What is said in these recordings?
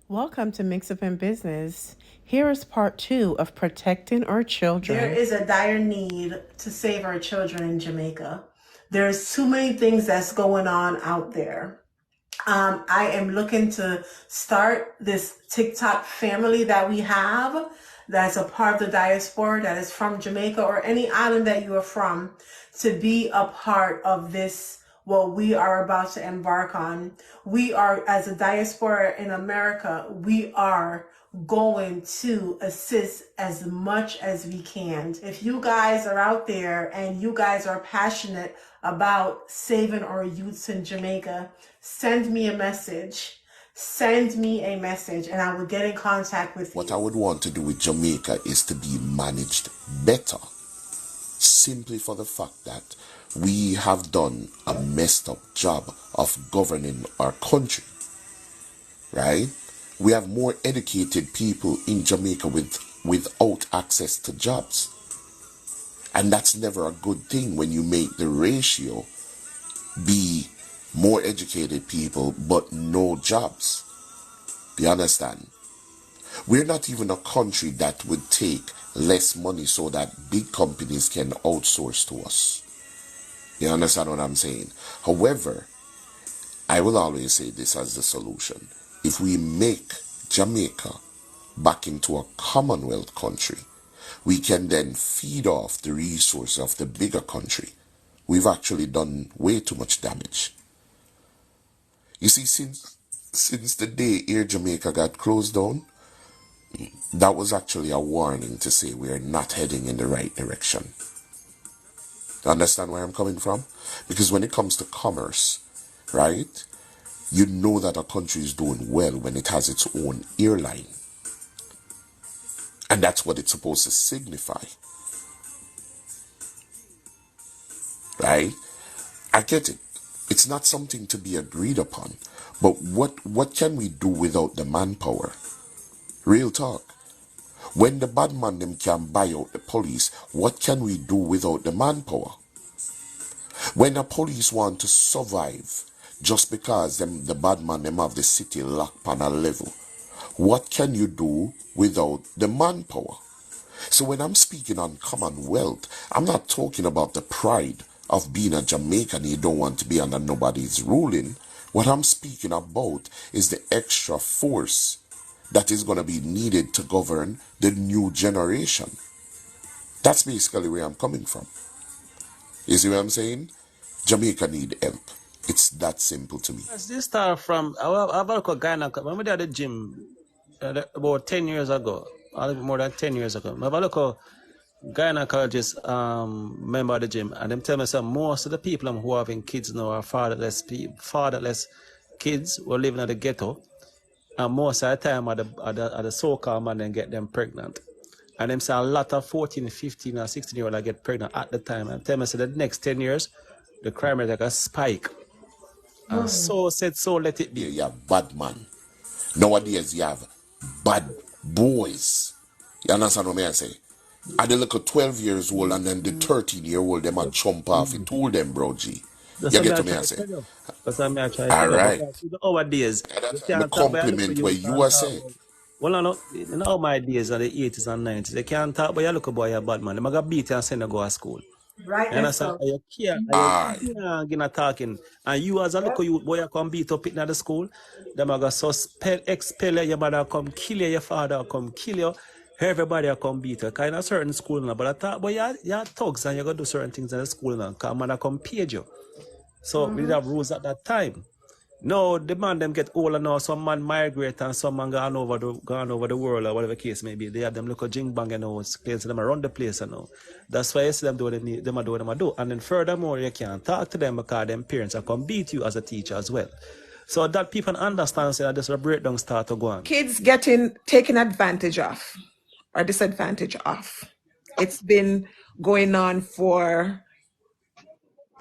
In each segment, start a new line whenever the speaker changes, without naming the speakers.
Welcome to Mix Up in Business. Here is part two of protecting our children.
There is a dire need to save our children in Jamaica. There's too many things that's going on out there. I am looking to start this TikTok family that we have that's a part of the diaspora that is from Jamaica or any island that you are from to be a part of this, what we are about to embark on. We are, as a diaspora in America, we are going to assist as much as we can. If you guys are out there and you guys are passionate about saving our youths in Jamaica, send me a message. Send me a message and I will get in contact with you.
What I would want to do with Jamaica is to be managed better, simply for the fact that we have done a messed up job of governing our country, right? We have more educated people in Jamaica without access to jobs. And that's never a good thing when you make the ratio be more educated people but no jobs. Do you understand? We're not even a country that would take less money so that big companies can outsource to us. You understand what I'm saying? However, I will always say this as the solution. If we make Jamaica back into a Commonwealth country, we can then feed off the resources of the bigger country. We've actually done way too much damage. You see, since the day Air Jamaica got closed down, that was actually a warning to say we are not heading in the right direction. Understand where I'm coming from? Because when it comes to commerce, right, you know that a country is doing well when it has its own airline. And that's what it's supposed to signify. Right? I get it. It's not something to be agreed upon. But what can we do without the manpower? Real talk. When the bad man them can buy out the police, what can we do without the manpower? When the police want to survive just because the bad man them have the city locked on a level, what can you do without the manpower? So when I'm speaking on Commonwealth, I'm not talking about the pride of being a Jamaican. You don't want to be under nobody's ruling. What I'm speaking about is the extra force that is going to be needed to govern the new generation. That's basically where I'm coming from. You see what I'm saying? Jamaica need help. It's that simple to me.
Yes, this start from I work with Ghana. When we did at the gym about 10 years ago, a little bit more than 10 years ago. I look at gynecologist member of the gym, and them tell me some most of the people who are having kids now are fatherless kids who are living in the ghetto, and most of the time are the so-called man and get them pregnant. And them say a lot of 14, 15, or 16-year-old get pregnant at the time. And tell me say the next 10 years, the crime rate like a spike. And so said, so let it be.
You have bad man. Nowadays you have bad boys. You understand what I say? And they look at 12 years old and then the 13-year-old them a jump off. It told them, bro, G.
That's
You
what
get
I
what
try
I
to
say?
tell you. That's what I try to
All
tell you.
right.
Because in our days,
And
you
that's the
can't talk about
compliment
you
where
can't
you are
talk
saying.
about. Well, no, in all my days in the 80s and 90s, they can't talk about you look boy, you're a bad man. They might get beat and send you go to school.
Right,
And I
let's
said,
go.
you
Aye.
can't get talking. And you as a
Yep.
little youth boy, you come beat up in the school, them are going to expel you, your mother come kill you, your father come kill you. Everybody will come beat you. Because in a certain school now, but I thought, but you're thugs and you're going to do certain things in the school now. Because mother come page you. So we did have rules at that time. No, the man them get older now. Some man migrate and some man gone over the world or whatever case may be. They have them look at jing bang and all place them around the place and all. That's why you see them do what they need, them do what they do. And then furthermore, you can't talk to them because them parents are come beat you as a teacher as well. So that people understand say that this breakdown start to go on.
Kids getting taken advantage of or disadvantage of. It's been going on for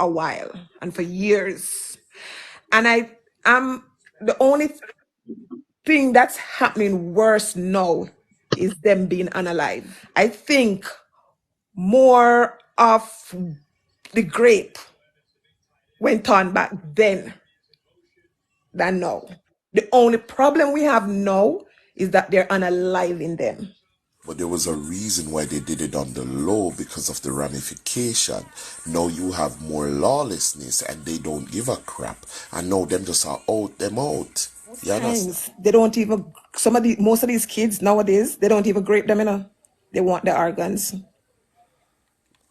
a while and for years. And I am the only thing that's happening worse now is them being unalive. I think more of the grape went on back then than now. The only problem we have now is that they're unaliving them.
But there was a reason why they did it on the low, because of the ramification. Now you have more lawlessness and they don't give a crap. And now them just are out them out.
Most
You understand?
times they don't even, most of these kids nowadays, they don't even grape them, you know. They want the organs.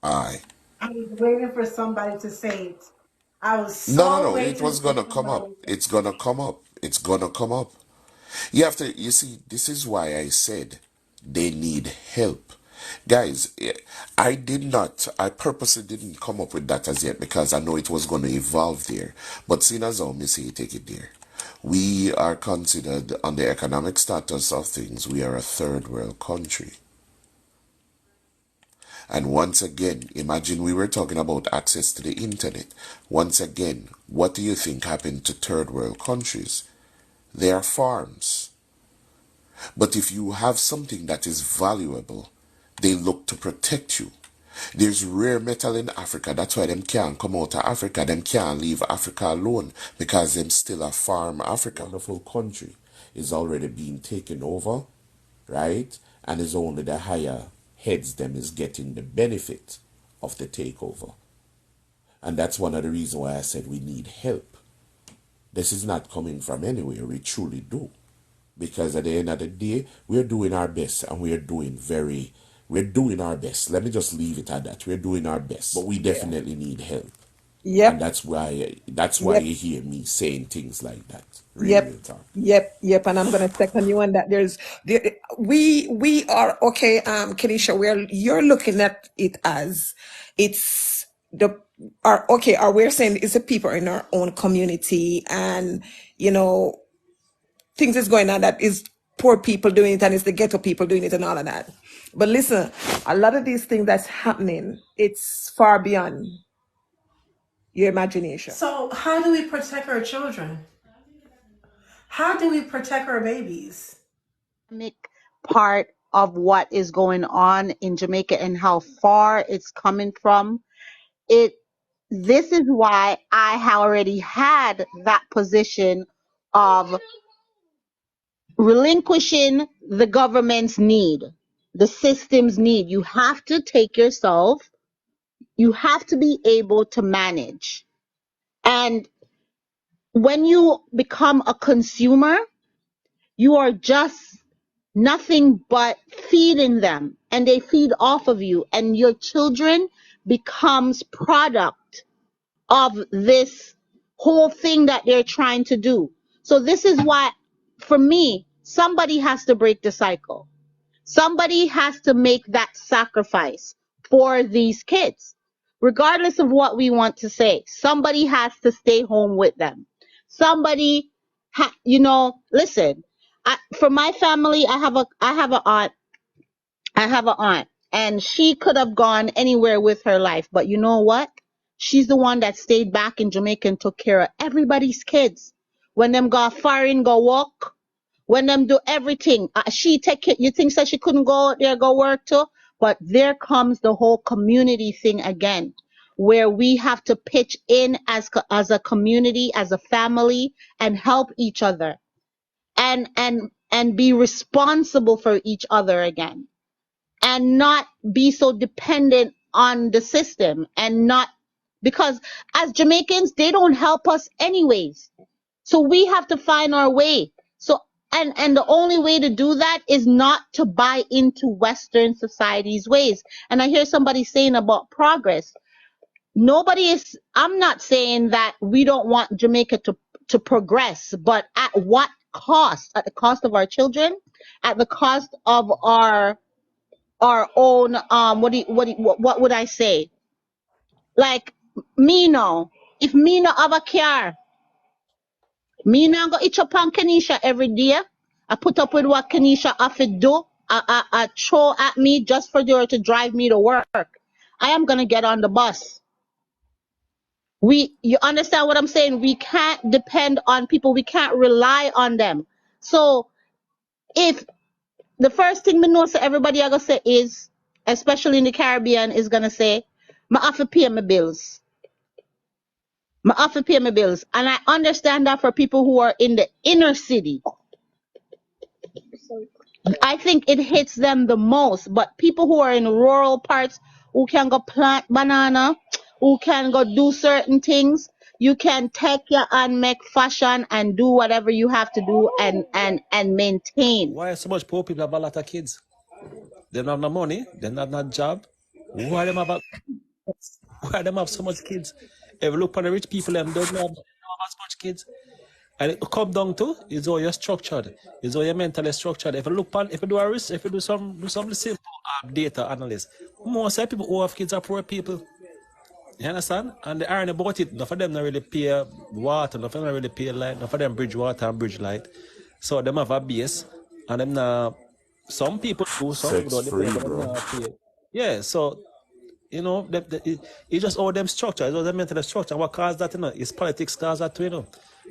Aye.
I was waiting for somebody to say it. I was
No.
so
It
waiting
was
for
gonna come up.
somebody.
It's gonna come up. It's gonna come up. You have to, you see, this is why I said they need help. Guys, I purposely didn't come up with that as yet because I know it was going to evolve there. But seeing as how me say take it there, we are considered, on the economic status of things, we are a third world country. And once again, imagine we were talking about access to the internet. Once again, what do you think happened to third world countries? They are farms. But if you have something that is valuable, they look to protect you. There's rare metal in Africa. That's why them can't come out of Africa. Them can't leave Africa alone because them still a farm Africa. Wonderful country is already being taken over, right? And it's only the higher heads them is getting the benefit of the takeover. And that's one of the reasons why I said we need help. This is not coming from anywhere. We truly do. Because at the end of the day, we're doing our best and we're doing our best. Let me just leave it at that. We're doing our best, but we definitely need help. And
Yep,
that's why
yep,
you hear me saying things like that. Real
yep,
talk.
yep. And I'm gonna second you on that. We are okay, Kenisha, you're looking at it as it's the or we're saying it's the people in our own community, and you know, things is going on that is poor people doing it and it's the ghetto people doing it and all of that. But listen, a lot of these things that's happening, it's far beyond your imagination.
So, how do we protect our children? How do we protect our babies?
Part of what is going on in Jamaica and how far it's coming from. This is why I already had that position of relinquishing the government's need, the system's need. You have to take yourself, you have to be able to manage. And when you become a consumer, you are just nothing but feeding them, and they feed off of you, and your children becomes product of this whole thing that they're trying to do. So this is why, for me, somebody has to break the cycle. Somebody has to make that sacrifice for these kids. Regardless of what we want to say, somebody has to stay home with them. Somebody, listen, for my family, I have an aunt, and she could have gone anywhere with her life. But you know what? She's the one that stayed back in Jamaica and took care of everybody's kids. When them go foreign, go walk, when them do everything, she take it. You think that she couldn't go out there, go work too? But there comes the whole community thing again, where we have to pitch in as a community, as a family, and help each other, and be responsible for each other again, and not be so dependent on the system, and not, because as Jamaicans, they don't help us anyways. So we have to find our way. So, and the only way to do that is not to buy into Western society's ways. And I hear somebody saying about progress. I'm not saying that we don't want Jamaica to progress, but at what cost? At the cost of our children? At the cost of our own, what would I say? Like, me now, if me no have a car, me not go itch up on Kenisha every day. I put up with what Kenisha have to do. I throw at me just for her to drive me to work. I am gonna get on the bus. You understand what I'm saying? We can't depend on people. We can't rely on them. So if the first thing we know, so everybody I gonna say is, especially in the Caribbean, is gonna say, I have to pay my bills. I have to pay my bills. And I understand that for people who are in the inner city. I think it hits them the most. But people who are in rural parts, who can go plant banana, who can go do certain things, you can take your and make fashion and do whatever you have to do and maintain.
Why so much poor people have a lot of kids? They don't have no money. They don't have no job. Why them have so much kids? If you look on the rich people, them don't have as much kids. And it come down to is how you're structured, is how you're mentally structured. If you look on, if you do a risk, if you do some simple data analysis, most of the people who have kids are poor people. You understand? And the irony about it, none of them not really pay water, none of them not really pay light, none of them bridge water and bridge light. So them have a base, and them now some people do, some people
Sex
don't pay,
free,
but them
bro.
not pay. Yeah, so you know, it's just all them structure, it's all them mental structure. What caused that, you know, it's politics caused that too, you know.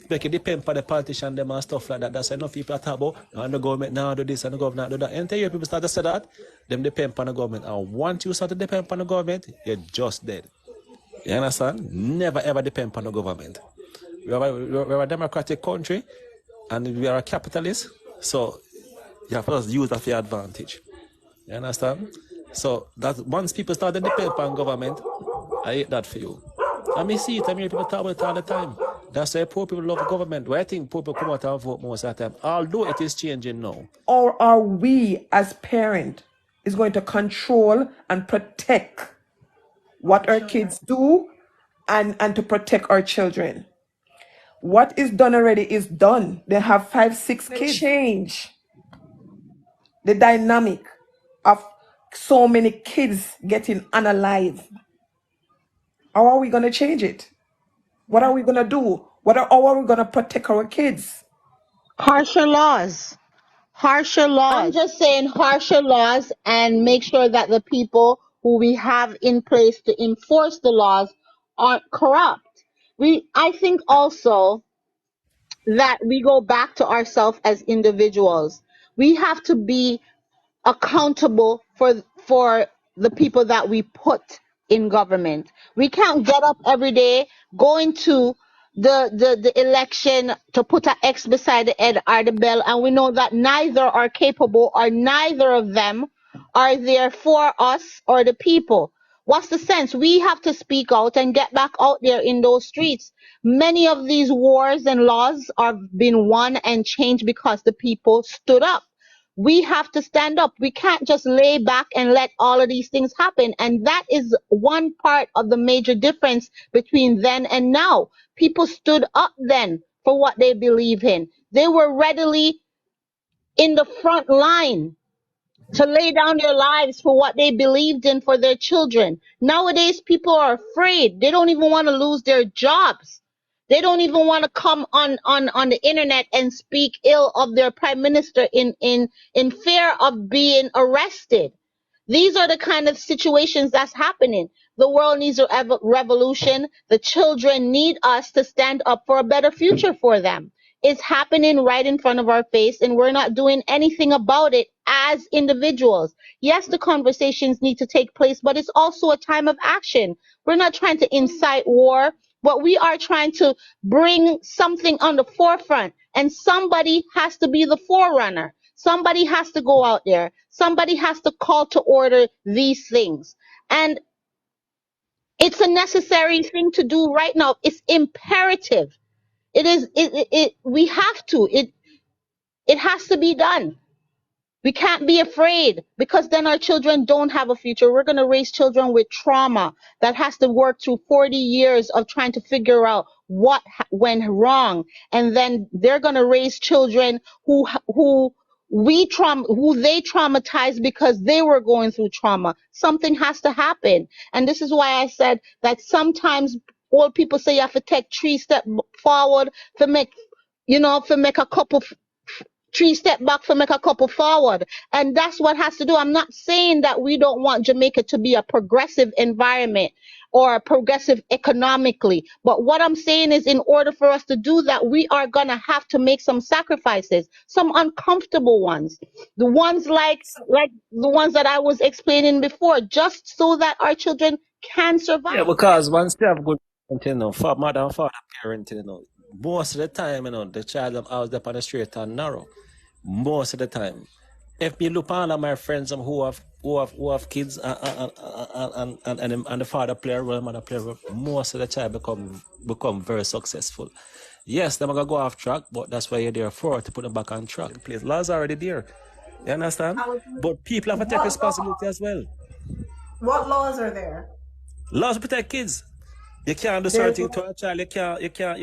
Make it depend on the politician, them and stuff like that. That's why enough people talk about, and the government now do this and the government now do that. And tell you people start to say that, them depend on the government. And once you start to depend on the government, you're just dead. You understand? Never ever depend on the government. We're a democratic country, and we are a capitalist, so you have to just use that for your advantage. You understand? So that once people start to depend upon government, I hate that for you. I may see it, I mean people talk about it all the time. That's why poor people love government. Why I think poor people come out and vote most of the time, although it is changing now.
Or are we as parent is going to control and protect what our kids do and to protect our children? What is done already is done. They have 5, 6 kids. Change the dynamic of so many kids getting unalive. How are we going to change it? What are we going to do? How are we going to protect our kids?
Harsher laws. Harsher laws. I'm just saying harsher laws, and make sure that the people who we have in place to enforce the laws aren't corrupt. I think also that we go back to ourselves as individuals. We have to be accountable for the people that we put in government. We can't get up every day going to the election to put an X beside the head or the bell, and we know that neither are capable or neither of them are there for us or the people. What's the sense? We have to speak out and get back out there in those streets. Many of these wars and laws have been won and changed because the people stood up. We have to stand up. We can't just lay back and let all of these things happen. And that is one part of the major difference between then and now. People stood up then for what they believe in. They were readily in the front line to lay down their lives for what they believed in for their children. Nowadays, people are afraid. They don't even want to lose their jobs. They don't even want to come on the internet and speak ill of their prime minister in fear of being arrested. These are the kind of situations that's happening. The world needs a revolution. The children need us to stand up for a better future for them. It's happening right in front of our face, and we're not doing anything about it as individuals. Yes, the conversations need to take place, but it's also a time of action. We're not trying to incite war, but we are trying to bring something on the forefront, and somebody has to be the forerunner. Somebody has to go out there. Somebody has to call to order these things. And it's a necessary thing to do right now. It's imperative. It is, we have to. It has to be done. We can't be afraid, because then our children don't have a future. We're going to raise children with trauma that has to work through 40 years of trying to figure out what went wrong. And then they're going to raise children who they traumatized because they were going through trauma. Something has to happen. And this is why I said that sometimes old people say you have to take 3 steps forward to make a couple 3 step back for make a couple forward. And that's what has to do. I'm not saying that we don't want Jamaica to be a progressive environment or progressive economically. But what I'm saying is, in order for us to do that, we are going to have to make some sacrifices, some uncomfortable ones. The ones like the ones that I was explaining before, just so that our children can survive.
Yeah, because once they have good Until now, for mother and father parenting, most of the time, the child them always up on the straight and narrow. Most of the time. If me look at all of my friends who have kids and the father play a role, mother play a role, most of the child become very successful. Yes, they're gonna go off track, but that's why you're there for to put them back on track. Please, laws are already there. You understand?
I was,
But people have to take
what law?
responsibility as well.
What laws are there?
Laws protect kids. You can't do certain
There's
things to a child. You can't.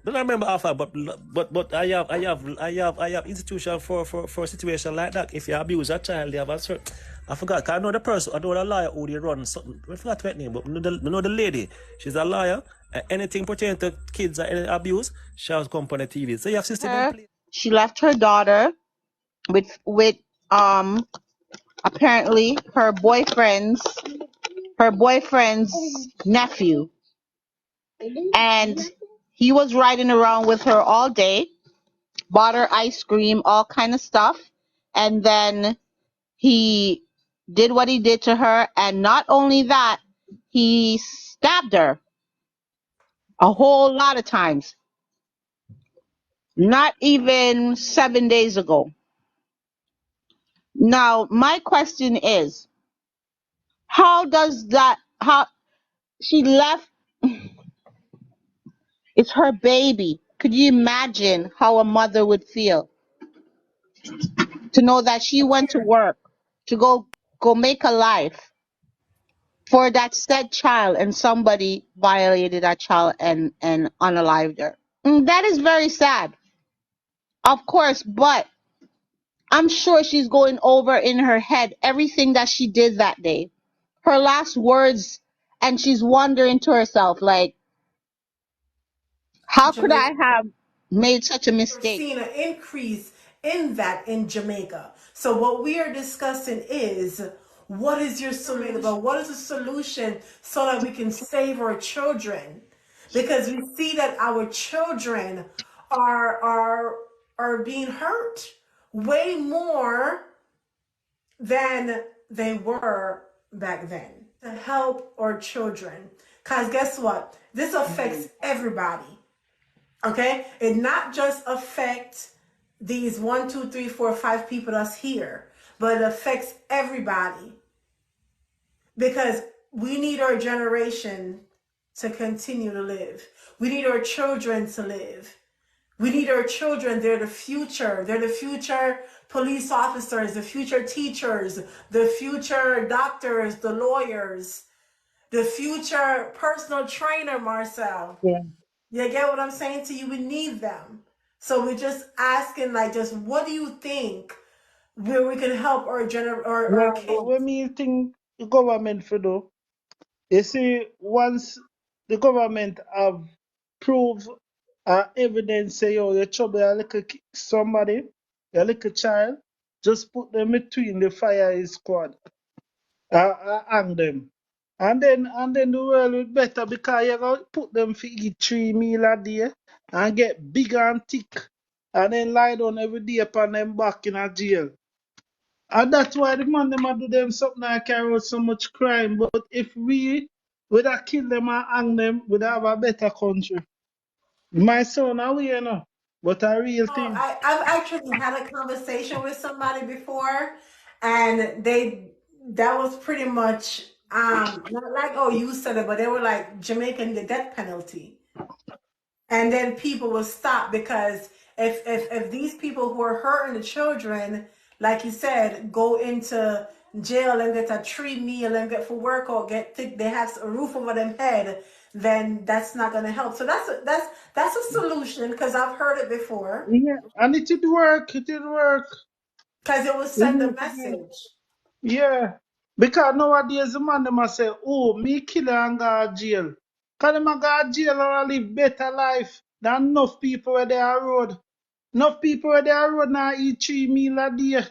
But I remember after, but I have institution for a situation like that. If you abuse a child, they have a certain. I forgot. 'Cause I know the person. I know the lawyer who they run something. I forgot her name, but I know the lady. She's a lawyer. And anything pertaining to kids or any abuse, she has come on the TV. So you have system in
Her,
place.
she left her daughter with apparently her boyfriend's nephew, and he was riding around with her all day, bought her ice cream, all kind of stuff, and then he did what he did to her, and not only that, he stabbed her a whole lot of times. Not even 7 days ago. Now, my question is, how she left, it's her baby. Could you imagine how a mother would feel to know that she went to work to go make a life for that said child and somebody violated that child and unalived her? That is very sad, of course, but I'm sure she's going over in her head everything that she did that day, her last words, and she's wondering to herself, like, how could
Jamaica.
I have made such a
We're
mistake?
seeing an increase in that in Jamaica. So what we are discussing is what is your solution? What is the solution so that we can save our children? Because we see that our children are being hurt way more than they were back then. To help our children. Because guess what? This affects everybody. Okay? It not just affects these 1, 2, 3, 4, 5 people that's here, but it affects everybody because we need our generation to continue to live. We need our children to live. We need our children. They're the future. They're the future police officers, the future teachers, the future doctors, the lawyers, the future personal trainer, Marcel.
Yeah.
You get what I'm saying to you? We need them. So we're just asking, like, just what do you think where we can help our
Now, when
kids?
me think the government for do, you see, once the government have proof evidence say, oh, you trouble a little somebody, a little child, just put them between the fire squad, hang them. And then the world will better because you gonna put them for eat 3 meal a day and get big and thick and then lie down every day upon them back in a jail. And that's why the man them a do them something and carry out so much crime. But if we would have kill them and hang them, we'd have a better country. My son away, you know. But a real
Oh,
thing.
I've actually had a conversation with somebody before, and that was pretty much not like, oh, you said it, but they were like Jamaican the death penalty. And then people will stop because if these people who are hurting the children, like you said, go into jail and get a 3 meal and get for work or they have a roof over their head, then that's not going to help. So that's a solution because I've heard it before
Yeah. And it did work. It did work.
because it will
It
send a
really did.
message.
Yeah. Because nowadays the man them a say, oh, me kill and go to jail. Because them a go to jail and live better life than enough people where they are road. Enough people where they are road now eat 3 meal a day.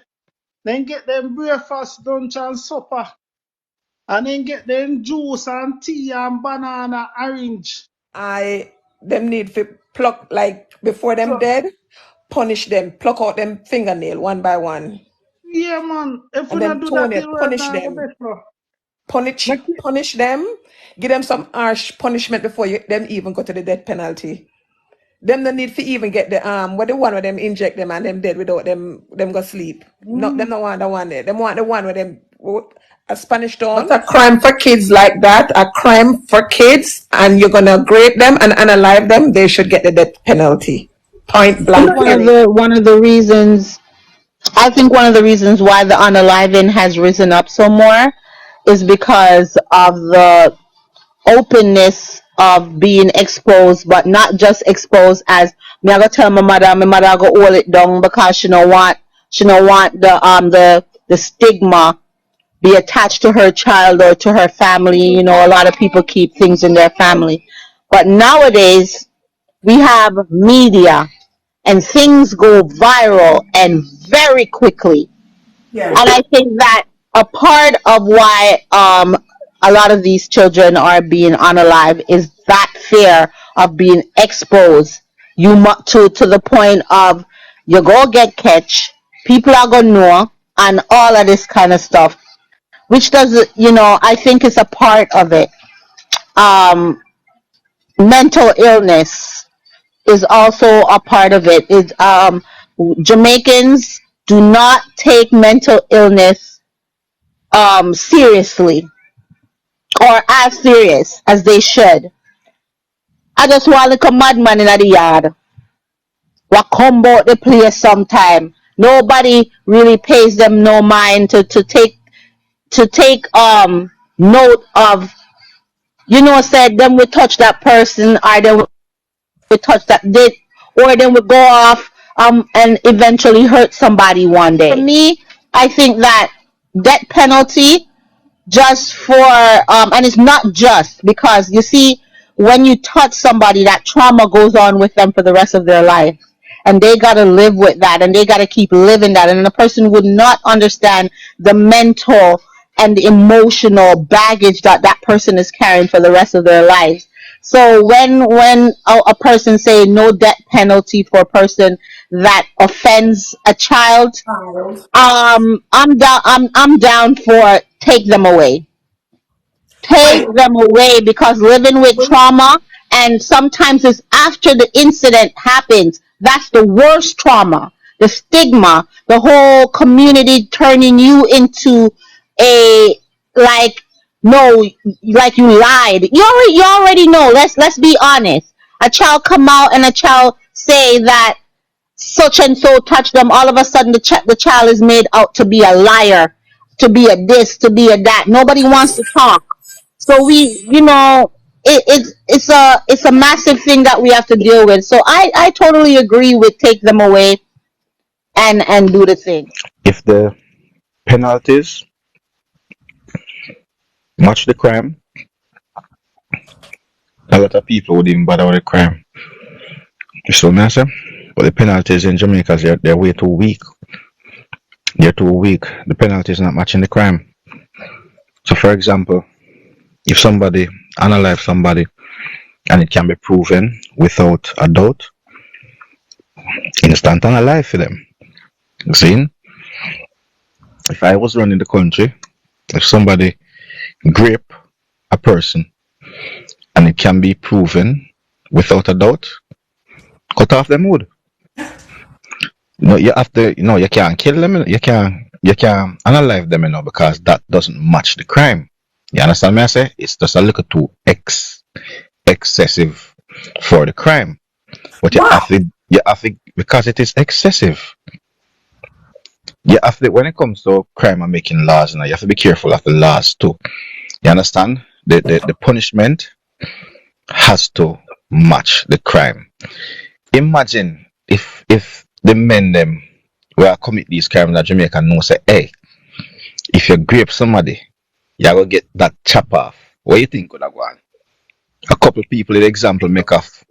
Then get them breakfast, lunch and supper. And then get them juice and tea and banana, orange.
Them need to pluck, like before them
So,
dead, punish them, pluck out them fingernail one by one,
yeah, man. If we
and
not
them
do that,
toenail,
the world
punish
not go
them.
better.
Punish
Make it,
punish them. Give them some harsh punishment before them even go to the death penalty. Them no need to even get the what the one where them inject them and them dead without them go sleep. Not them no want the one there. Them want the one where them a Spanish
But
town.
a crime for kids like that, a crime for kids, and you're gonna grade them and unalive them, they should get the death penalty. Point
you
blank
know,
period.
One of the reasons I think one of the reasons why the unaliving has risen up so more is because of the openness of being exposed, but not just exposed as me I go tell my mother go hold it down because she don't want the stigma be attached to her child or to her family. You know, a lot of people keep things in their family. But nowadays we have media and things go viral and very quickly.
Yeah.
And I think that a part of why a lot of these children are being unalive is that fear of being exposed. To the point of you go get catch, people are gonna know, and all of this kind of stuff. Which does, I think is a part of it. Um, Mental illness is also a part of it. Jamaicans do not take mental illness seriously or as serious as they should. I just want like a madman in the yard. What come out the place sometime. Nobody really pays them no mind to take note of, said them we touch that person, or then we touch that did, or then we go off and eventually hurt somebody one day. For me, I think that death penalty just for and it's not just because you see when you touch somebody, that trauma goes on with them for the rest of their life, and they got to live with that, and they got to keep living that, and the person would not understand the mental and the emotional baggage that that person is carrying for the rest of their lives. So when a person say no death penalty for a person that offends a child,
Child.
I'm down for take them away. Take
Wait,
them away, because living with
wait.
trauma, and sometimes it's after the incident happens. That's the worst trauma. The stigma, the whole community turning you into a, like, no, like you lied. You already know. Let's be honest. A child come out and a child say that such and so touched them. All of a sudden, the child is made out to be a liar, to be a this, to be a that. Nobody wants to talk. So it's a massive thing that we have to deal with. So I totally agree with take them away and do the thing.
If the penalties match the crime, a lot of people would even bother with the crime. So, me I say, but the penalties in Jamaica, they're way too weak. They're too weak. The penalty is not matching the crime. So, for example, if somebody unalive somebody and it can be proven without a doubt, instant unalive for them. See, if I was running the country, if somebody grape a person and it can be proven without a doubt, cut off them wood. No, you have to. No, you can't kill them. You can't unalive them, because that doesn't match the crime. You understand me? I say it's just a little too excessive for the crime. But
Why?
you have to, because it is excessive. You have to, when it comes to crime and making laws, you have to be careful of the laws too. You understand? The punishment has to match the crime. Imagine if the men them where commit these crimes in Jamaica know say, hey, if you grape somebody, you're gonna get that chop off. What you think would have gone? A couple people, in example, make off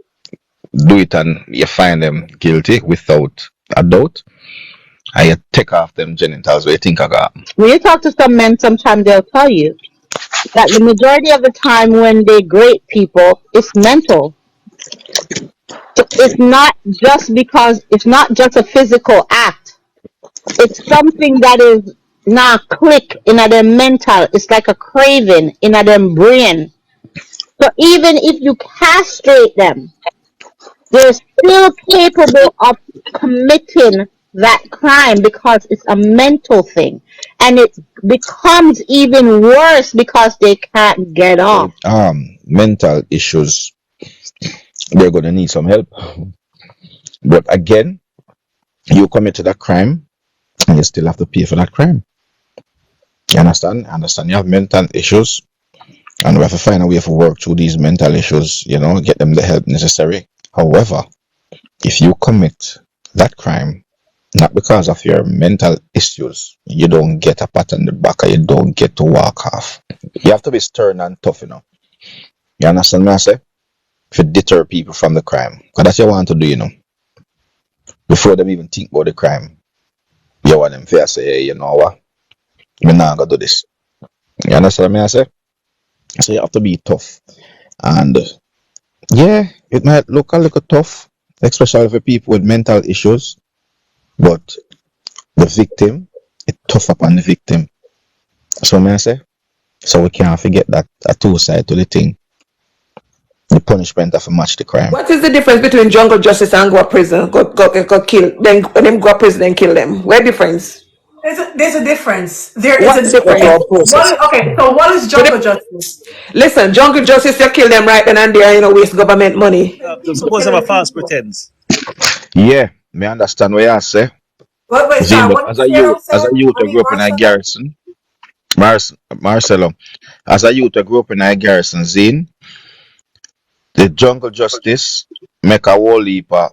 do it and you find them guilty without a doubt, and you take off them genitals. What you think I got?
When you talk to some men, sometimes they'll tell you that the majority of the time when they grade people, it's mental. So it's not just a physical act. It's something that is now click in their mental. It's like a craving in their brain. So even if you castrate them, they're still capable of committing that crime because it's a mental thing. And it becomes even worse because they can't get off.
Mental issues, they're gonna need some help. But again, you committed a crime and you still have to pay for that crime. You understand? You have mental issues, and we have to find a way to work through these mental issues, get them the help necessary. However, if you commit that crime, not because of your mental issues, you don't get a pat on the back or you don't get to walk off. You have to be stern and tough, You understand what I say? To deter people from the crime. Because that's what you want to do, Before them even think about the crime. You want them to say, hey, you know what? We're not going to do this. You understand what I say? So you have to be tough. And yeah, it might look a little tough, especially for people with mental issues. But the victim, it tough upon the victim. So may I say? So we can't forget that a two side to the thing. The punishment have to match the crime.
What is the difference between jungle justice and go to prison, go kill, then them go to prison and kill them? What difference?
There's a difference. There is
What's
a
the difference?
one. Okay, so what is jungle justice?
Listen, jungle justice, you kill them right then and there, waste government money.
Suppose them a false pretense.
Yeah, me understand what you say.
Wait,
Zine,
sorry,
but
what did Pharaoh say?
as a youth
What
I
did
grew up in a
Marcel?
garrison. Marcelo, as a youth I grew up in a garrison, Zine, the jungle justice make a whole heap of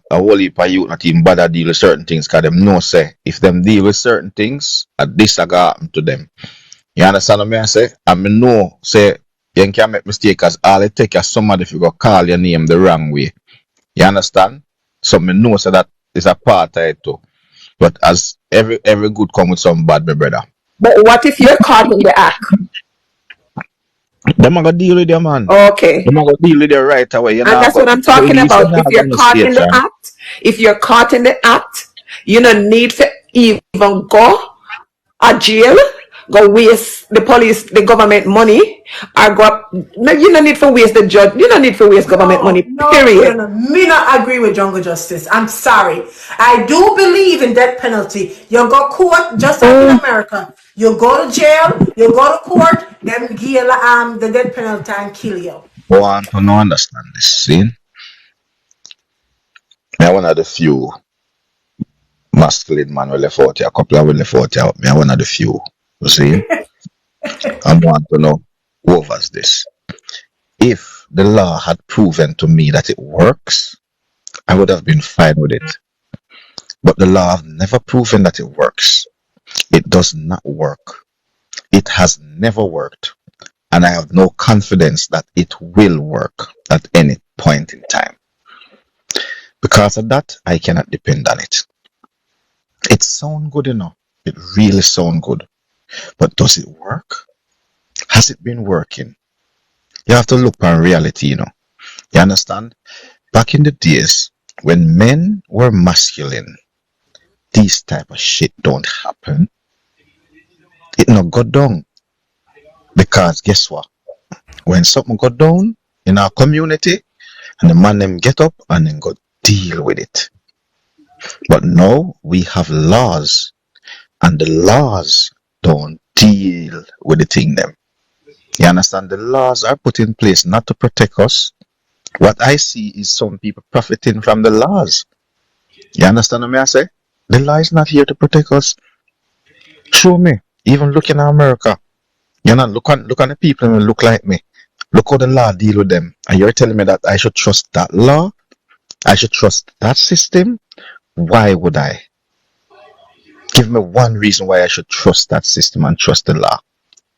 youth not even bother deal with certain things because them know say if them deal with certain things, this a go happen to them. You understand what I say? And me know say you can make mistake because all it take is somebody if you go call your name the wrong way. You understand? So me know say that is a part of it too. But as every good come with some bad, my brother.
But what if you're caught in the act?
Them a go deal with them, man.
Okay.
Them a go deal with them right away.
And that's what I'm talking
police,
about.
you
If
not
you're
go no
caught in the
station.
act, you don't need to even go a jail, go waste the police, the government money, or go. No, you don't need to waste the judge. You don't need to waste government money. Period.
No. Me not agree with jungle justice. I'm sorry. I do believe in death penalty. You go court just like in America. You go to jail. You go to court. Then give you the death penalty and kill you.
I want to know understand this. See, me one of the few masculine man will left out here. A couple of will left out here. Me one of the few. You see, I want to know who was this. If the law had proven to me that it works, I would have been fine with it. But the law have never proven that it works. It does not work. It has never worked. And I have no confidence that it will work at any point in time. Because of that, I cannot depend on it. It sounds good enough. It really sounds good. But does it work? Has it been working? You have to look on reality, You understand? Back in the days, when men were masculine, these type of shit don't happen. It not go down. Because guess what? When something go down in our community, and the man them get up and then go deal with it. But now we have laws, and the laws don't deal with the thing them. You understand? The laws are put in place not to protect us. What I see is some people profiting from the laws. You understand what I say? The law is not here to protect us. Show me. Even looking at America. Look on the people who look like me. Look how the law deal with them. And you're telling me that I should trust that law? I should trust that system? Why would I? Give me one reason why I should trust that system and trust the law.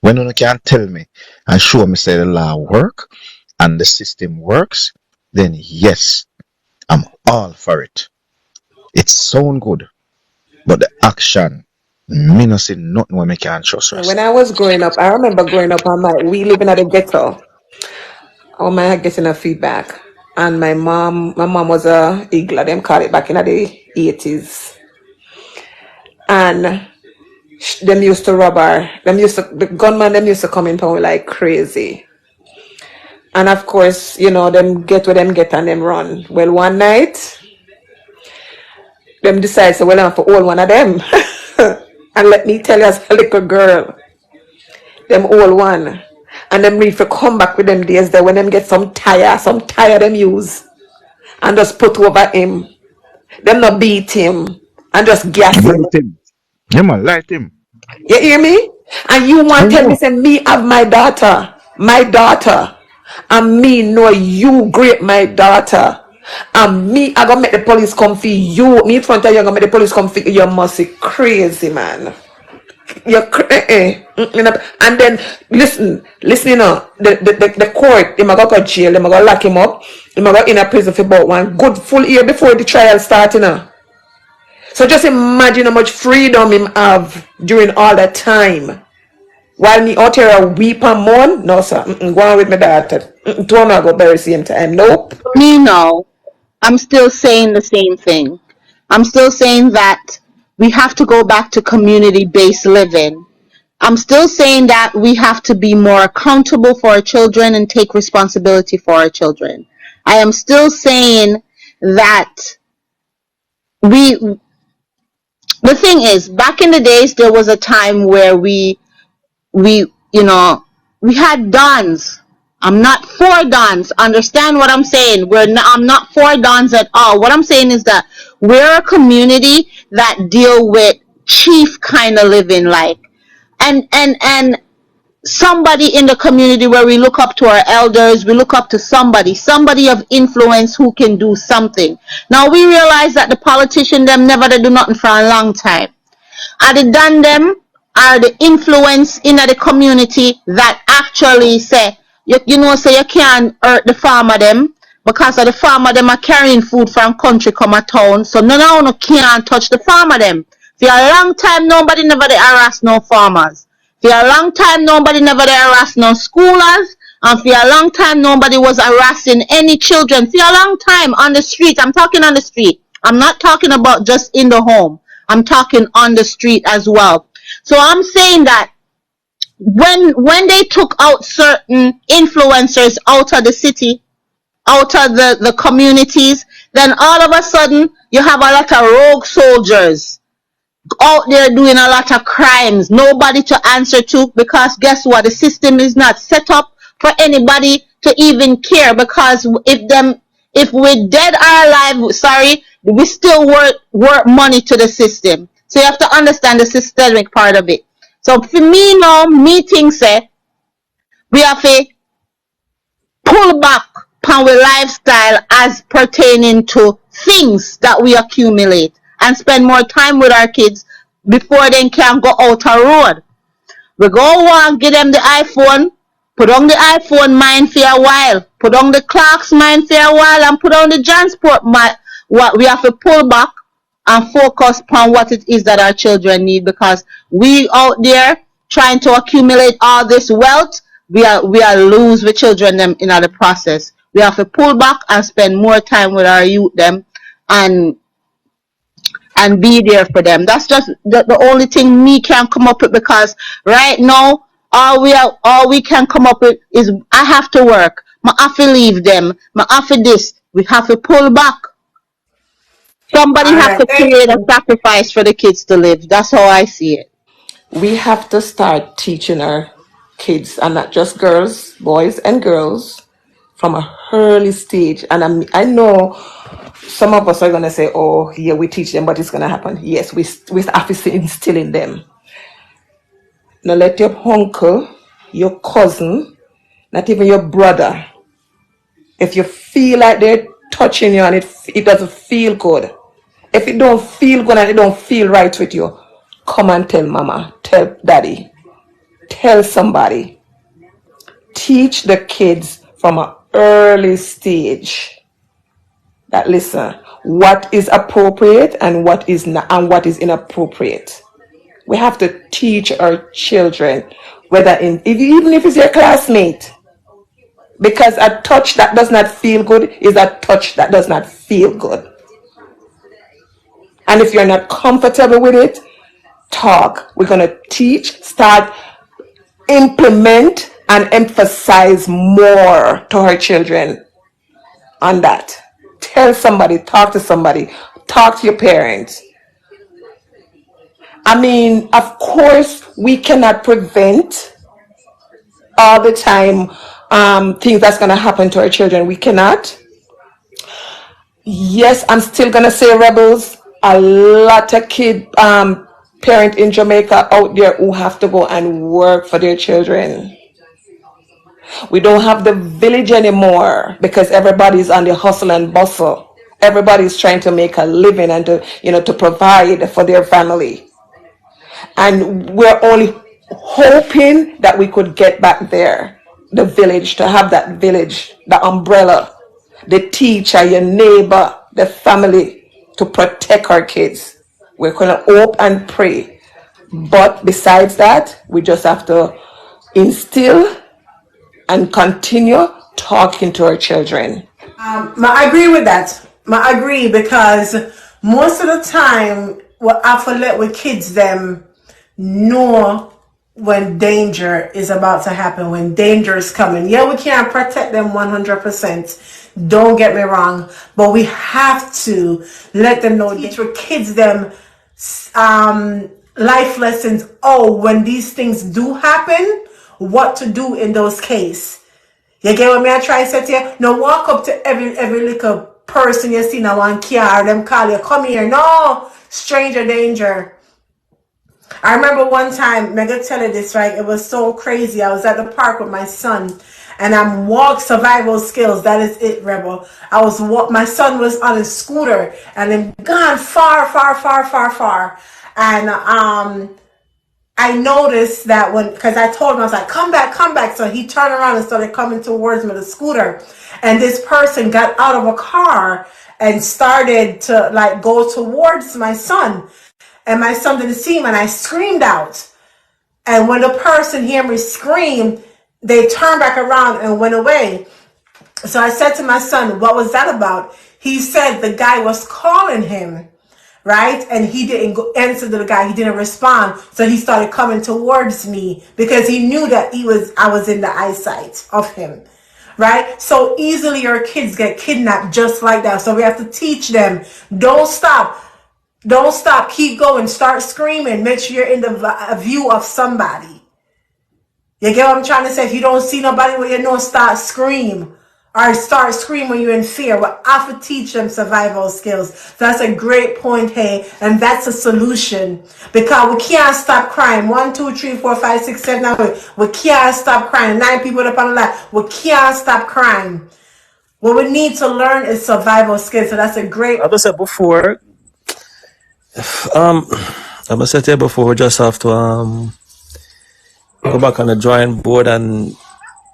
When you can tell me and show me say the law work and the system works, then yes, I'm all for it. It sound good, but the action, me not see nothing where me can't trust rest.
When I was growing up, I remember growing up, we living at a ghetto. Oh my, getting a feedback. And my mom was a Igla, them call it back in the 80s. And them used to rob her. The gunman them used to come in town like crazy. And of course, them get where them get and them run. Well, one night, them decide, so well, I'm for all one of them. And let me tell you, as a little girl, them all one. And them need to come back with them days there when them get some tire them use. And just put over him. Them not beat him. And just gas him.
Light him. Yeah, man, light him.
You hear me? And you want to tell me, say, me have my daughter. And me know you great my daughter. And me, I gonna make the police come for you. Me in front of you, I gonna make the police come for you. You must be crazy, man. And then listen, the court, they might go to jail, they might go lock him up, they might go in a prison for about one good full year before the trial starts, So just imagine how much freedom him have during all that time. While me out here a weep and mourn, no sir, go on with my daughter. Don't not go bury same time, nope.
Me now, I'm still saying the same thing. I'm still saying that we have to go back to community-based living. I'm still saying that we have to be more accountable for our children and take responsibility for our children. I am still saying that the thing is, back in the days, there was a time where we had dons. I'm not for dons. Understand what I'm saying? I'm not for dons at all. What I'm saying is that we're a community that deal with chief kind of living, like, and somebody in the community where we look up to our elders, we look up to somebody of influence who can do something. Now we realize that the politician them never they do nothing for a long time. Are the done them are the influence in the community that actually say say you can't hurt the farmer them because of the farmer them are carrying food from country come a town, so none of them can't touch the farmer them. For a long time nobody never they harass no farmers. For a long time nobody never they harass no schoolers, and for a long time nobody was harassing any children. For a long time on the street, I'm talking on the street. I'm not talking about just in the home. I'm talking on the street as well. So I'm saying that when they took out certain influencers out of the city, out of the communities, then all of a sudden you have a lot of rogue soldiers out there doing a lot of crimes. Nobody to answer to, because guess what? The system is not set up for anybody to even care, because if we're dead or alive, sorry, we still worth money to the system. So you have to understand the systemic part of it. So for me now, me think say we have to pull back on our lifestyle as pertaining to things that we accumulate and spend more time with our kids before they can go out a road. We go on, give them the iPhone, put on the iPhone mind for a while, put on the clocks mind for a while, and put on the transport mind. What we have to pull back and focus on what it is that our children need, because we out there trying to accumulate all this wealth, we are lose with children them in the process. We have to pull back and spend more time with our youth them and be there for them. That's just the only thing me can come up with, because right now all we can come up with is I have to work. I have to leave them. I have to this. We have to pull back. Somebody
All
have
right,
to
thank
create a
you.
sacrifice for the kids to live. That's how I see it.
We have to start teaching our kids, and not just girls, boys and girls, from a early stage. And I know some of us are going to say, oh, yeah, we teach them, but it's going to happen. Yes, we have to instill in them. Now let your uncle, your cousin, not even your brother, if you feel like they're touching you and it doesn't feel good, if it don't feel good and it don't feel right with you, come and tell mama, tell daddy, tell somebody. Teach the kids from an early stage that, listen, what is appropriate and what is not, and what is inappropriate. We have to teach our children, whether even if it's your classmate, because a touch that does not feel good is a touch that does not feel good. And if you're not comfortable with it, talk. We're going to teach, start, implement, and emphasize more to our children on that. Tell somebody, talk to somebody, talk to your parents. I mean, of course, we cannot prevent all the time things that's going to happen to our children. We cannot. Yes, I'm still going to say rebels. A lot of parent in Jamaica out there who have to go and work for their children. We don't have the village anymore because everybody's on the hustle and bustle. Everybody's trying to make a living and to provide for their family. And we're only hoping that we could get back there, the village, to have that village, the umbrella, the teacher, your neighbor, the family, to protect our kids. We're going to hope and pray. But besides that, we just have to instill and continue talking to our children.
I agree with that. I agree because most of the time, what I feel let with kids them know when danger is about to happen, when danger is coming. Yeah, we can't protect them 100%. Don't get me wrong, but we have to let them know. Teach our kids them life lessons. Oh, when these things do happen, what to do in those cases. You get what me I try to say to you? No, walk up to every little person you see now one car, them call you, come here. No, stranger danger. I remember one time, I'm gonna tell you this, right? It was so crazy. I was at the park with my son, and I'm survival skills. That is it, Rebel. My son was on a scooter, and then gone far, far, far, far, far, and I noticed that because I told him, I was like, come back, come back. So he turned around and started coming towards me with a scooter. And this person got out of a car and started to like go towards my son. And my son didn't see him and I screamed out. And when the person heard me scream, they turned back around and went away. So I said to my son, what was that about? He said the guy was calling him. Right? And he didn't answer to the guy. He didn't respond. So he started coming towards me because he knew that I was in the eyesight of him. Right? So easily our kids get kidnapped just like that. So we have to teach them. Don't stop. Don't stop. Keep going. Start screaming. Make sure you're in the view of somebody. You get what I'm trying to say? If you don't see nobody where you know, start scream. Or start screaming when you're in fear. We have to teach them survival skills. So that's a great point, hey, and that's a solution. Because we can't stop crying. 1, 2, 3, 4, 5, 6, 7, 8. We can't stop crying. 9 people up on the line. We can't stop crying. What we need to learn is survival skills. So that's a great.
As I said before, I said here before, we just have to go back on the drawing board and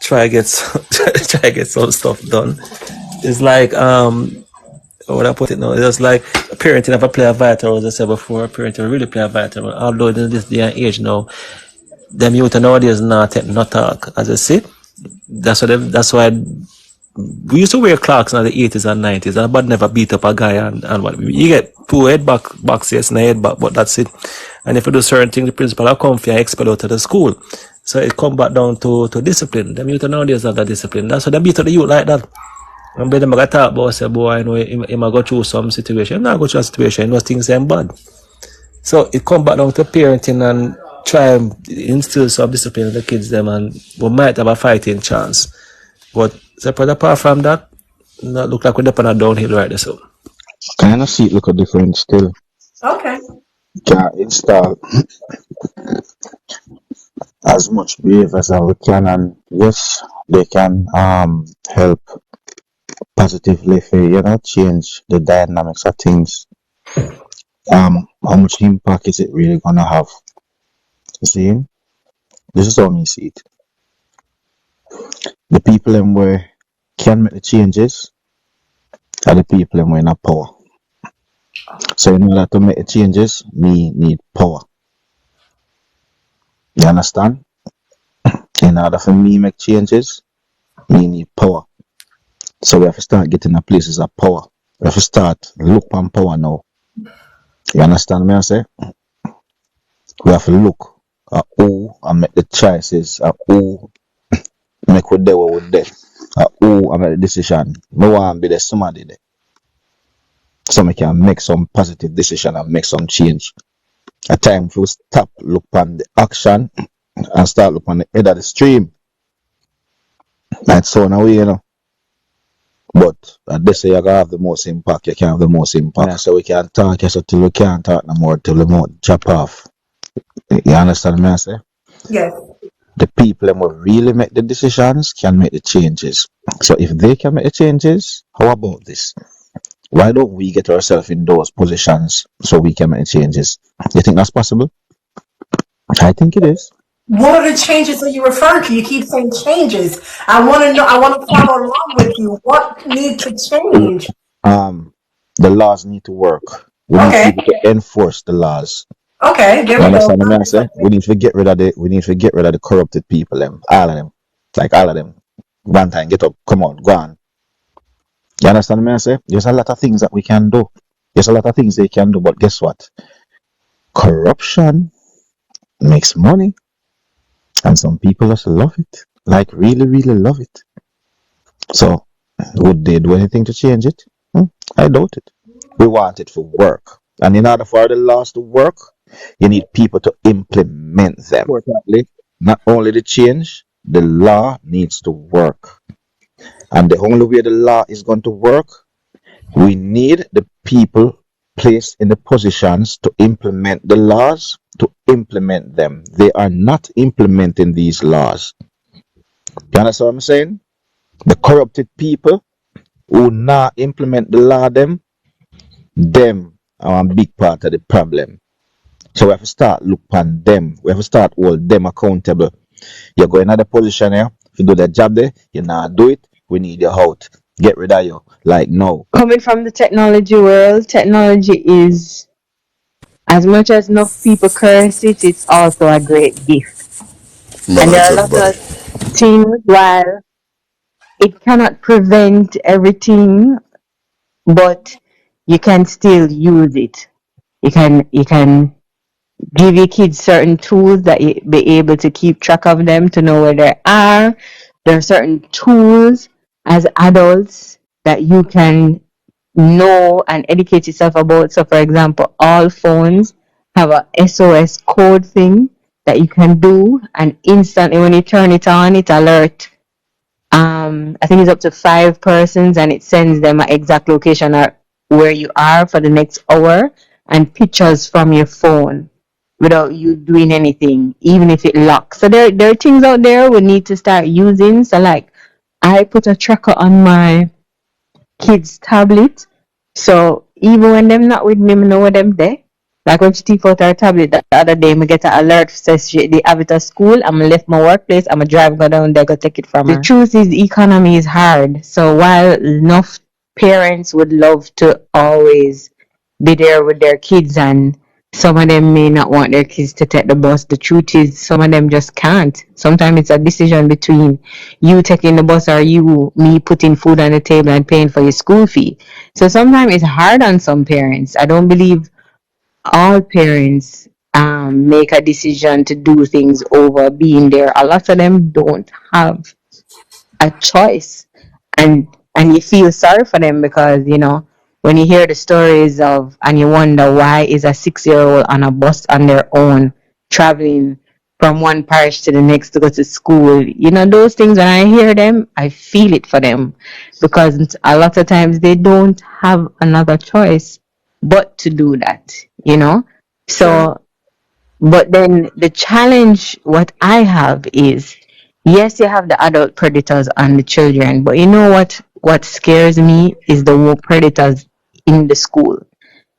try get some stuff done. It's like how would I put it now? It's just like parenting have a play a vital role, as I said before, parenting really play a vital role. Although in this day and age now, them youth nowadays not talk. As I see, that's why we used to wear clocks in the 80s and 90s, and but never beat up a guy and what. You get 2 head boxes in the head back, but that's it. And if you do certain things, the principal will come for you and expel out of the school. So it come back down to discipline. Them youth nowadays have that discipline. That's why they beat up the youth like that. And then I talk about say, boy, I know he might go through some situation. I'm not go through a situation, those things ain't bad. So it come back down to parenting and try and instill some discipline in the kids them, and we might have a fighting chance. But separate apart from that, not look like we're up on a downhill right there. So
Kind of see it look a different still.
Okay.
Can install as much brave as we can, and yes, they can help positively for change the dynamics of things. How much impact is it really gonna have? You see, this is how me see it. The people them where can make the changes are the people them where in a power. So in order to make the changes, me need power. You understand? In order for me make changes, me need power. So we have to start getting the places of power. We have to start look on power now. You understand me I say? We have to look at who and make the choices, at who make we there what we there, at who and make the decision. No one be there somebody there. So we can make some positive decision and make some change. A time to stop, look on the action and start look on the head of the stream. That's so now you know. But they say you gotta have the most impact, you can have the most impact. Yeah, so we can talk yes till we can't talk no more till the mouth chop off. You understand me I say?
Yes.
The people who really make the decisions can make the changes. So if they can make the changes, how about this? Why don't we get ourselves in those positions so we can make the changes? You think that's possible? I think it is.
What are the changes that you're referring to? You keep saying changes. I want to know. I want to follow along with you. What need to change?
The laws need to work. We need
Okay.
people to enforce the laws.
Okay. There
You
we go.
understand what I say? We need to get rid of the corrupted people, them. All of them. Like all of them. One time, get up, come on, go on. You understand what I say? There's a lot of things that we can do. There's a lot of things they can do, but guess what? Corruption makes money. And some people just love it. Like really, really love it. So would they do anything to change it? I doubt it. We want it to work. And in order for the laws to work, you need people to implement them. Importantly, not only the change, the law needs to work. And the only way the law is going to work, we need the people placed in the positions to implement the laws, to implement them. They are not implementing these laws. You understand what I'm saying? The corrupted people who not implement the law, them are a big part of the problem. So we have to start look on them. We have to start hold them accountable. You're going another position here. If you do that job there, you not do it. We need you out. Get rid of you. Like no.
Coming from the technology world, technology is, as much as enough people curse it, it's also a great gift. And there
Knowledge
are a lot
everybody.
of things, while it cannot prevent everything, but you can still use it. You can give your kids certain tools that you be able to keep track of them, to know where they are. There are certain tools as adults that you can know and educate yourself about. So, for example, all phones have a SOS code thing that you can do, and instantly when you turn it on, it alert. I think it's up to 5 persons, and it sends them an exact location or where you are for the next hour, and pictures from your phone without you doing anything, even if it locks. So there are things out there we need to start using. So like, I put a tracker on my kids' tablet. So even when them not with me, I know where them there. Like when she take out her tablet the other day, I get an alert says they have it at school. I'm left my workplace. I'm a drive go down there go take it from her. The truth is, economy is hard. So while enough parents would love to always be there with their kids, and some of them may not want their kids to take the bus. The truth is, some of them just can't. Sometimes it's a decision between you taking the bus or me putting food on the table and paying for your school fee. So sometimes it's hard on some parents. I don't believe all parents make a decision to do things over being there. A lot of them don't have a choice, and you feel sorry for them, because when you hear the stories of, and you wonder, why is a 6-year old on a bus on their own traveling from one parish to the next to go to school. Those things, when I hear them, I feel it for them, because a lot of times they don't have another choice but to do that.
Sure.
So, but then the challenge, what I have is, yes, you have the adult predators on the children, but you know what scares me is the predators in the school.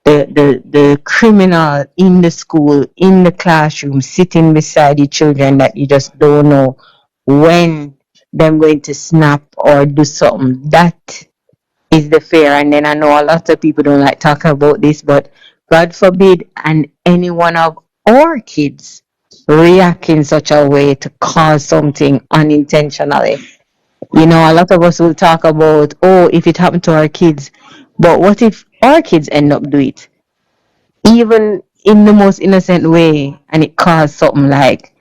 The criminal in the school, in the classroom, sitting beside the children, that you just don't know when them going to snap or do something. That is the fear. And then I know a lot of people don't like talking about this, but God forbid, and any one of our kids react in such a way to cause something unintentionally. A lot of us will talk about, oh, if it happened to our kids, but what if our kids end up doing it? Even in the most innocent way and it caused something like,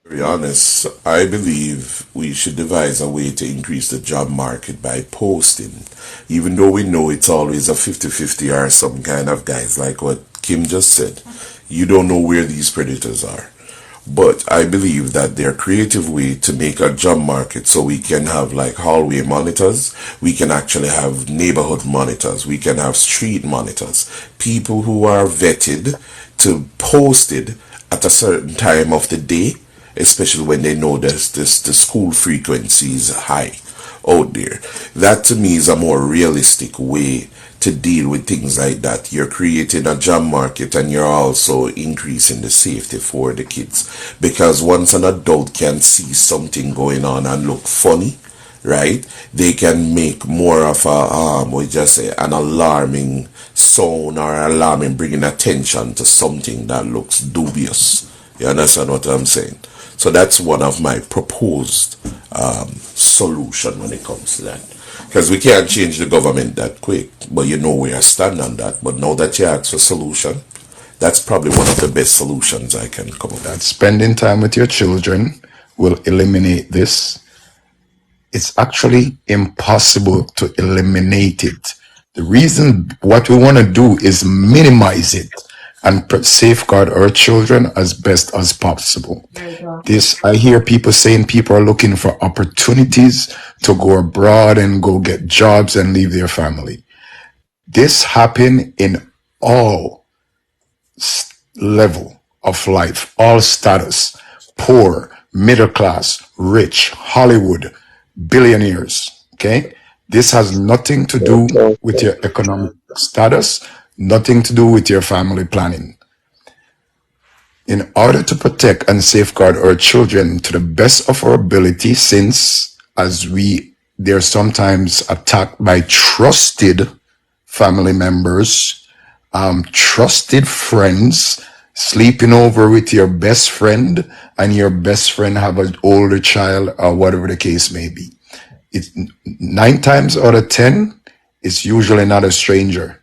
To be honest, I believe we should devise a way to increase the job market by posting. Even though we know it's always a 50-50 or some kind of guys, like what Kim just said. You don't know where these predators are. But I believe that their creative way to make a job market so we can have like hallway monitors, we can actually have neighborhood monitors, we can have street monitors, people who are vetted to posted at a certain time of the day, especially when they know this the school frequency is high out there. That to me is a more realistic way to deal with things like that. You're creating a job market and you're also increasing the safety for the kids. Because once an adult can see something going on and look funny, right, they can make more of a we just say an alarming sound or alarming, bringing attention to something that looks dubious. You understand what I'm saying? So that's one of my proposed solution when it comes to that. Because we can't change the government that quick, but you know where I stand on that. But now that you ask for solution, that's probably one of the best solutions I can come up
That
with.
spending time with your children will eliminate this. It's actually impossible to eliminate it. The reason what we want to do is minimize it and safeguard our children as best as possible. This, I hear people saying people are looking for opportunities to go abroad and go get jobs and leave their family. This happen in all level of life, all status, poor, middle class, rich, Hollywood, billionaires. Okay. This has nothing to do with your economic status, nothing to do with your family planning. In order to protect and safeguard our children to the best of our ability, since as they're sometimes attacked by trusted family members, trusted friends, sleeping over with your best friend, and your best friend have an older child or whatever the case may be. It's 9 times out of 10, it's usually not a stranger.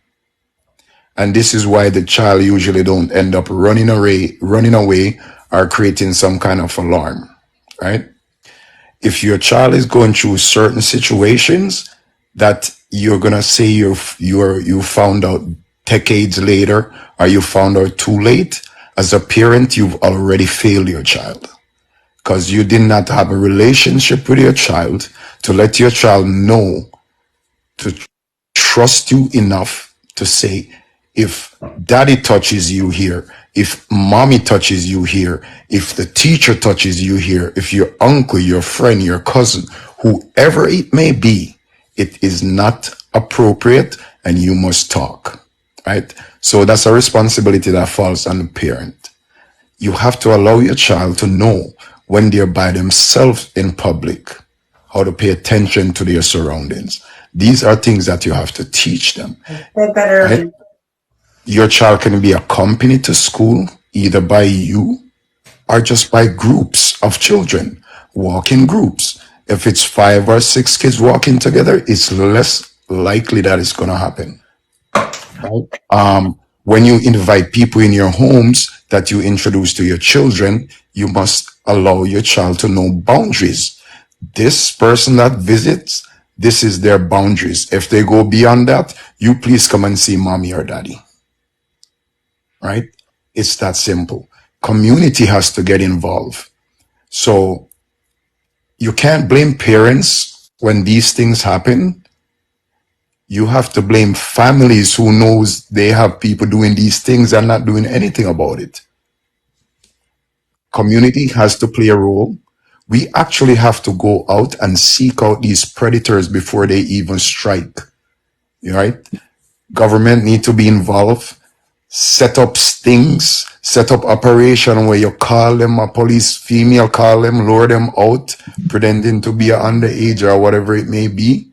And this is why the child usually don't end up running away or creating some kind of alarm, right? If your child is going through certain situations that you're gonna say you found out decades later or you found out too late, as a parent, you've already failed your child because you did not have a relationship with your child to let your child know to trust you enough to say, if daddy touches you here, if mommy touches you here, if the teacher touches you here, if your uncle, your friend, your cousin, whoever it may be, it is not appropriate and you must talk, right? So that's a responsibility that falls on the parent. You have to allow your child to know when they're by themselves in public, how to pay attention to their surroundings. These are things that you have to teach them. Right? Your child can be accompanied to school either by you or just by groups of children. Walk in groups. If it's 5 or 6 kids walking together, it's less likely that it's going to happen. Right? When you invite people in your homes that you introduce to your children, you must allow your child to know boundaries. This person that visits, this is their boundaries. If they go beyond that, you please come and see mommy or daddy. Right? It's that simple. Community has to get involved. So you can't blame parents when these things happen. You have to blame families who knows they have people doing these things and not doing anything about it. Community has to play a role. We actually have to go out and seek out these predators before they even strike. Right? Government need to be involved. Set up stings, set up operation where you call them a police female, call them, lure them out, pretending to be underage or whatever it may be.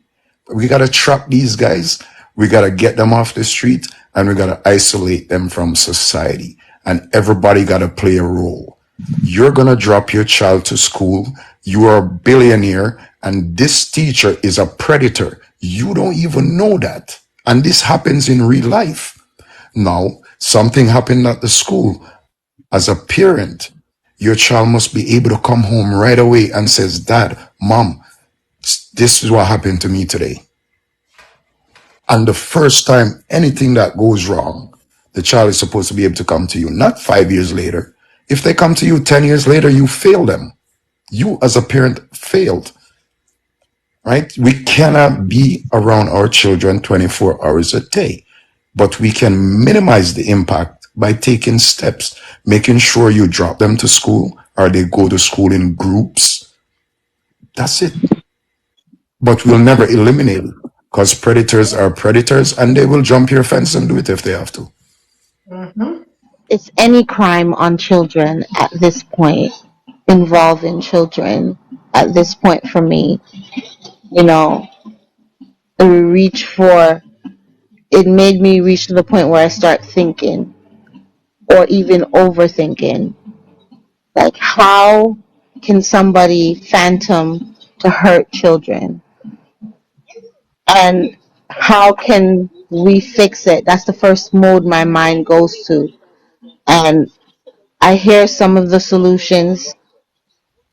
We got to trap these guys. We got to get them off the street and we got to isolate them from society. And everybody got to play a role. You're going to drop your child to school. You are a billionaire and this teacher is a predator. You don't even know that. And this happens in real life. Now, Something happened at the school. As a parent, your child must be able to come home right away and says, Dad, Mom, this is what happened to me today. And the first time anything that goes wrong, the child is supposed to be able to come to you, not 5 years later. If they come to you 10 years later, you fail them. You as a parent failed, right? We cannot be around our children 24 hours a day, but we can minimize the impact by taking steps, making sure you drop them to school or they go to school in groups. That's it. But we'll never eliminate it because predators are predators and they will jump your fence and do it if they have to.
It's any crime on children at this point, involving children at this point for me. You know, it made me reach to the point where I start thinking or even overthinking. Like, how can somebody phantom to hurt children? And how can we fix it? That's the first mode my mind goes to. And I hear some of the solutions,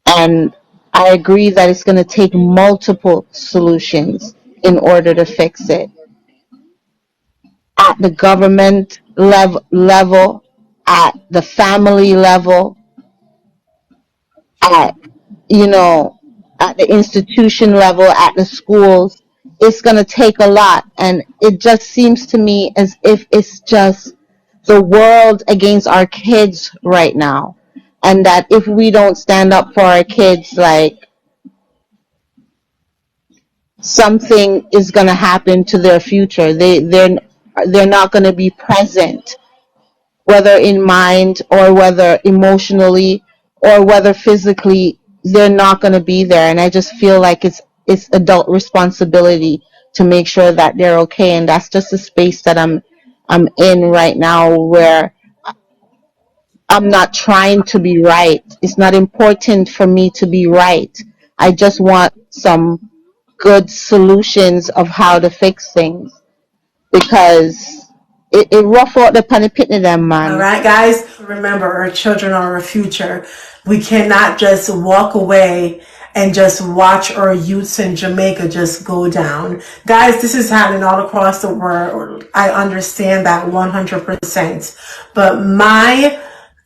and I agree that it's going to take multiple solutions in order to fix it. At the government level, at the family level, at, you know, at the institution level, at the schools, it's going to take a lot. And it just seems to me as if it's just the world against our kids right now. And that if we don't stand up for our kids, like, something is going to happen to their future. They're not going to be present, whether in mind or whether emotionally or whether physically. They're not going to be there, and I just feel like it's adult responsibility to make sure that they're okay. And that's just the space that I'm in right now, where I'm not trying to be right. It's not important for me to be right. I just want some good solutions of how to fix things, because it rough out the penny pitney them,
All
man.
right, guys, remember our children are our future. We cannot just walk away and just watch our youths in Jamaica just go down. Guys, this is happening all across the world. I understand that 100%. But my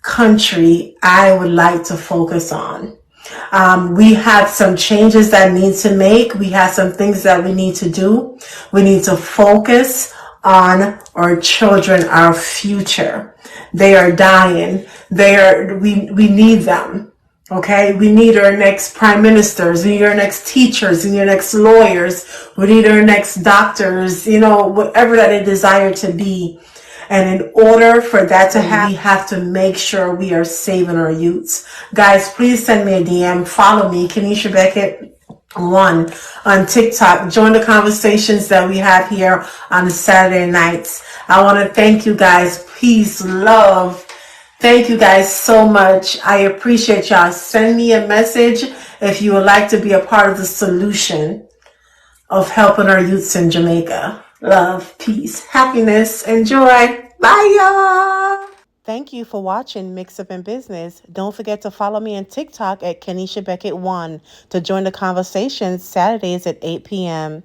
country, I would like to focus on. We have some changes that need to make. We have some things that we need to do. We need to focus on our children, our future. They are dying. We need them. Okay, we need our next prime ministers, we need our next teachers, we need our next lawyers, we need our next doctors, whatever that they desire to be. And in order for that to happen, we have to make sure we are saving our youths. Guys, please send me a DM. Follow me, Kenesha Beckett 1 on TikTok. Join the conversations that we have here on the Saturday nights. I want to thank you guys. Peace, love. Thank you guys so much. I appreciate y'all. Send me a message if you would like to be a part of the solution of helping our youths in Jamaica. Love, peace, happiness, and joy. Bye, y'all.
Thank you for watching Mix Up in Business. Don't forget to follow me on TikTok at Kenesha Beckett 1 to join the conversations Saturdays at 8 p.m.